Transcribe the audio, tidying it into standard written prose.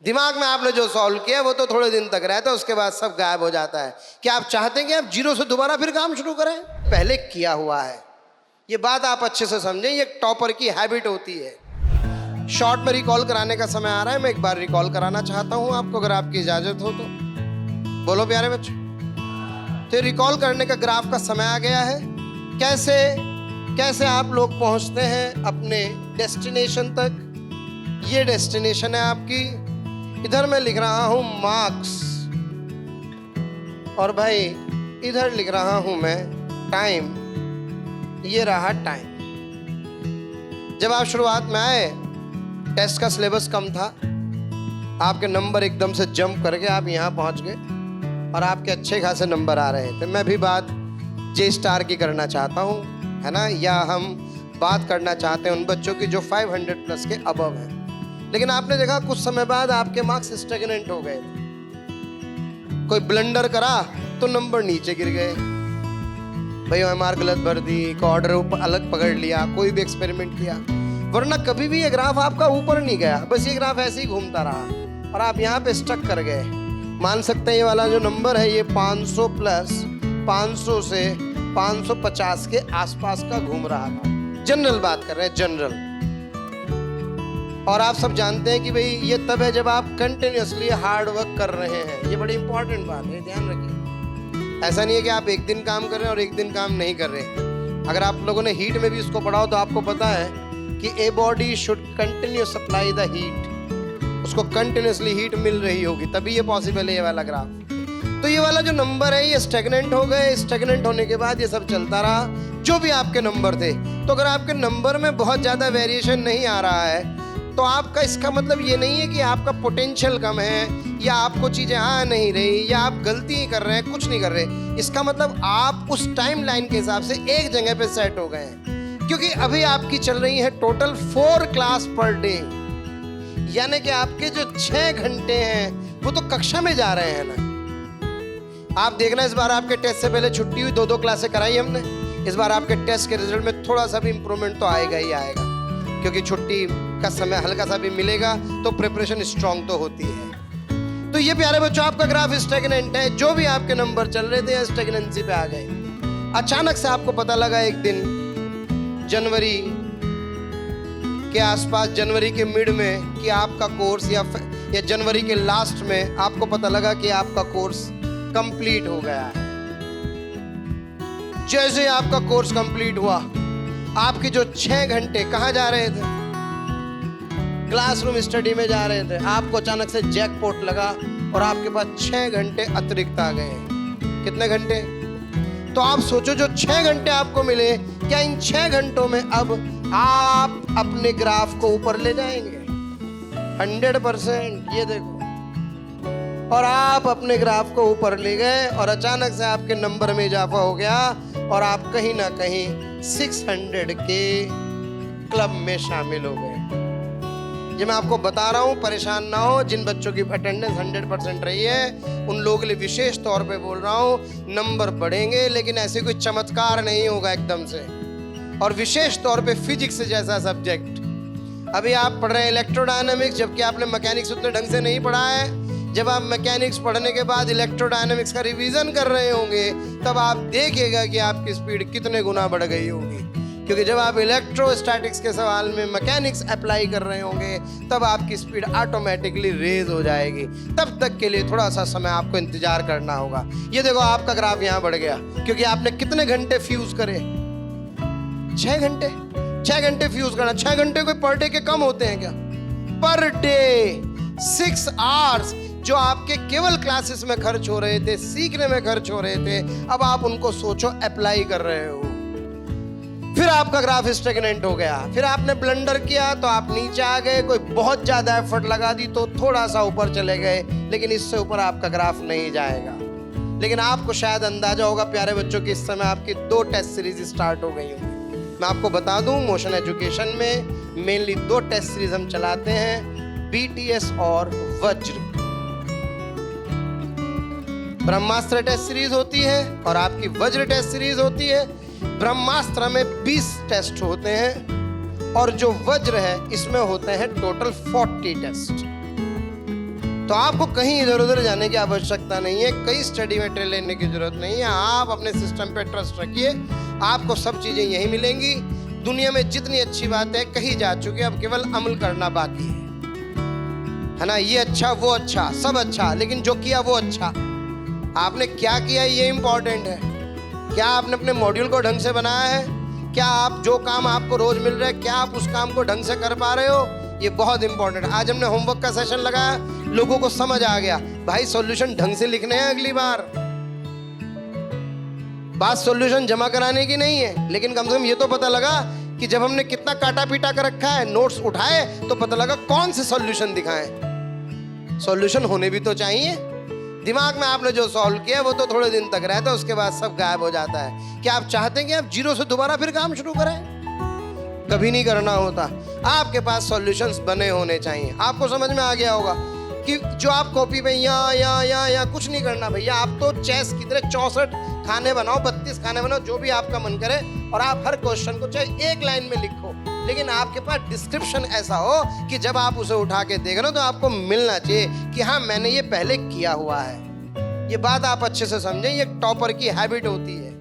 दिमाग में आपने जो सॉल्व किया वो तो थोड़े दिन तक रहता है, उसके बाद सब गायब हो जाता है। क्या आप चाहते हैं कि आप जीरो से दोबारा फिर काम शुरू करें? पहले किया हुआ है, ये बात आप अच्छे से समझें। ये टॉपर की हैबिट होती है। शॉर्ट में रिकॉल कराने का समय आ रहा है। मैं एक बार रिकॉल कराना चाहता हूं आपको, अगर आपकी इजाजत हो तो। बोलो प्यारे बच्चों। तो रिकॉल करने का ग्राफ का समय आ गया है। कैसे कैसे आप लोग पहुंचते हैं अपने डेस्टिनेशन तक। ये डेस्टिनेशन है आपकी। इधर मैं लिख रहा हूं मार्क्स, और भाई इधर लिख रहा हूं मैं टाइम। ये रहा टाइम। जब आप शुरुआत में आए, टेस्ट का सिलेबस कम था, आपके नंबर एकदम से जंप करके आप यहाँ पहुँच गए और आपके अच्छे खासे नंबर आ रहे थे। मैं भी बात जे स्टार की करना चाहता हूँ, है ना, या हम बात करना चाहते हैं उन बच्चों की जो 500 प्लस के अबव हैं। लेकिन आपने देखा कुछ समय बाद आपके मार्क्स स्टेगनेंट हो गए थे। कोई ब्लंडर करा तो नंबर नीचे गिर गए। भाई OMR गलत भर दी, कोई ऑर्डर अलग पकड़ लिया, कोई भी एक्सपेरिमेंट किया, वरना कभी भी ये ग्राफ आपका ऊपर नहीं गया। बस ये ग्राफ ऐसे ही घूमता रहा और आप यहाँ पे स्टक कर गए। मान सकते हैं ये वाला जो नंबर है ये 500 प्लस 500 से 550 के आसपास का घूम रहा था। जनरल बात कर रहे हैं, जनरल। और आप सब जानते हैं कि भाई ये तब है जब आप कंटिन्यूअसली हार्ड वर्क कर रहे हैं। ये बड़ी इंपॉर्टेंट बात है, ध्यान रखिए। ऐसा नहीं है कि आप एक दिन काम कर रहे हैं और एक दिन काम नहीं कर रहे। अगर आप लोगों ने हीट में भी इसको पढ़ा हो तो आपको पता है कि a body should continue supply the heat. उसको कंटिन्यूअसली हीट मिल रही होगी, तभी ये पॉसिबल है ये वाला ग्राफ। तो ये वाला जो नंबर है ये स्टेगनेंट हो गए। स्टेगनेंट होने के बाद ये सब चलता रहा, जो भी आपके नंबर थे। तो अगर आपके नंबर में बहुत ज़्यादा वेरिएशन नहीं आ रहा है तो आपका इसका मतलब ये नहीं है कि आपका पोटेंशियल कम है या आपको चीज़ें आ नहीं रही या आप गलती ही कर रहे हैं, कुछ नहीं कर रहे। इसका मतलब आप उस टाइम लाइन के हिसाब से एक जगह पे सेट हो गए हैं। क्योंकि अभी आपकी चल रही है टोटल 4 क्लास पर डे, यानी कि आपके जो 6 घंटे हैं वो तो कक्षा में जा रहे हैं ना। आप देखना, इस बार आपके टेस्ट से पहले छुट्टी हुई, 2-2 क्लासें कराई हमने। इस बार आपके टेस्ट के रिजल्ट में थोड़ा सा भी इंप्रूवमेंट तो आएगा ही आएगा, क्योंकि छुट्टी का समय हल्का सा भी मिलेगा तो प्रिपरेशन स्ट्रांग तो होती है। तो ये प्यारे बच्चों आपका ग्राफ स्टेगनेंट है। जो भी आपके नंबर चल रहे थे स्टेगनेंसी पे आ गए। अचानक से आपको पता लगा एक दिन जनवरी के आसपास, जनवरी के मिड में, कि आपका कोर्स या जनवरी के लास्ट में आपको पता लगा कि आपका कोर्स कंप्लीट हो गया है। जैसे आपका कोर्स कंप्लीट हुआ, आपके जो 6 घंटे कहाँ जा रहे थे? क्लासरूम स्टडी में जा रहे थे। आपको अचानक से जैकपॉट लगा और आपके पास 6 घंटे अतिरिक्त आ गए। कितने घंटे? तो आप सोचो, जो 6 घंटे आपको मिले, क्या इन 6 घंटों में अब आप अपने ग्राफ को ऊपर ले जाएंगे? 100%। ये देखो, और आप अपने ग्राफ को ऊपर ले गए और अचानक से आपके नंबर में इजाफा हो गया और आप कहीं ना कहीं 600 के क्लब में शामिल हो गए। ये मैं आपको बता रहा हूँ, परेशान ना हो। जिन बच्चों की अटेंडेंस 100% रही है उन लोगों के लिए विशेष तौर पे बोल रहा हूँ, नंबर बढ़ेंगे लेकिन ऐसे कोई चमत्कार नहीं होगा एकदम से। और विशेष तौर पे फिजिक्स जैसा सब्जेक्ट, अभी आप पढ़ रहे हैं इलेक्ट्रोडायनेमिक्स, जबकि आपने मैकेनिक्स उतने ढंग से नहीं पढ़ा है। जब आप मैकेनिक्स पढ़ने के बाद इलेक्ट्रोडायनेमिक्स का रिवीजन कर रहे होंगे तब आप देखिएगा कि आपकी स्पीड कितने गुना बढ़ गई होगी। क्योंकि जब आप इलेक्ट्रोस्टैटिक्स के सवाल में मैकेनिक्स अप्लाई कर रहे होंगे तब आपकी स्पीड ऑटोमेटिकली रेज हो जाएगी। तब तक के लिए थोड़ा सा समय आपको इंतजार करना होगा। ये देखो आपका ग्राफ यहाँ बढ़ गया, क्योंकि आपने कितने घंटे फ्यूज करे? 6 घंटे। 6 घंटे फ्यूज करना। 6 घंटे कोई पर डे के कम होते हैं क्या? पर डे 6 आवर्स जो आपके केवल क्लासेस में खर्च हो रहे थे, सीखने में खर्च हो रहे थे, अब आप उनको सोचो अप्लाई कर रहे हो। फिर आपका ग्राफ स्टेगनेंट हो गया। फिर आपने ब्लंडर किया तो आप नीचे आ गए। कोई बहुत ज्यादा एफर्ट लगा दी तो थोड़ा सा ऊपर चले गए, लेकिन इससे ऊपर आपका ग्राफ नहीं जाएगा। लेकिन आपको शायद अंदाजा होगा प्यारे बच्चों कि इस समय आपकी 2 टेस्ट सीरीज स्टार्ट हो गई होंगी। मैं आपको बता दूं, मोशन एजुकेशन में मेनली 2 टेस्ट सीरीज हम चलाते हैं, BTS और वज्र। ब्रह्मास्त्र टेस्ट सीरीज होती है और आपकी वज्र टेस्ट सीरीज होती है। ब्रह्मास्त्र में 20 टेस्ट होते हैं और जो वज्र है इसमें होते हैं टोटल 40 टेस्ट। तो आपको कहीं इधर उधर जाने की आवश्यकता नहीं है, कई स्टडी मटेरियल लेने की जरूरत नहीं है। आप अपने सिस्टम पे ट्रस्ट रखिए, आपको सब चीजें यहीं मिलेंगी। दुनिया में जितनी अच्छी बात है कही जा चुकी है, अब केवल अमल करना बाकी है ना। ये अच्छा वो अच्छा सब अच्छा, लेकिन जो किया वो अच्छा। आपने क्या किया ये इंपॉर्टेंट है। क्या आपने अपने मॉड्यूल को ढंग से बनाया है? क्या आप जो काम आपको रोज मिल रहा है, क्या आप उस काम को ढंग से कर पा रहे हो? ये बहुत इंपॉर्टेंट है। आज हमने होमवर्क का सेशन लगाया, लोगों को समझ आ गया भाई सॉल्यूशन ढंग से लिखने हैं। अगली बार बात सॉल्यूशन जमा कराने की नहीं है, लेकिन कम से कम ये तो पता लगा कि जब हमने कितना काटा पीटा कर रखा है, नोट्स उठाए तो पता लगा कौन से सॉल्यूशन दिखाएं। सॉल्यूशन होने भी तो चाहिए। दिमाग में आपने जो सॉल्व किया वो तो थोड़े दिन तक रहता है, उसके बाद सब गायब हो जाता है। क्या आप चाहते हैं कि आप जीरो से दोबारा फिर काम शुरू करें? कभी नहीं करना होता। आपके पास सॉल्यूशंस बने होने चाहिए। आपको समझ में आ गया होगा कि जो आप कॉपी पे या कुछ नहीं करना भैया। आप तो चेस की तरह 64 खाने बनाओ, 32 खाने बनाओ, जो भी आपका मन करे, और आप हर क्वेश्चन को चाहे एक लाइन में लिखो, लेकिन आपके पास डिस्क्रिप्शन ऐसा हो कि जब आप उसे उठा के देख रहे हो तो आपको मिलना चाहिए कि हाँ मैंने ये पहले किया हुआ है। ये बात आप अच्छे से समझें, ये टॉपर की हैबिट होती है।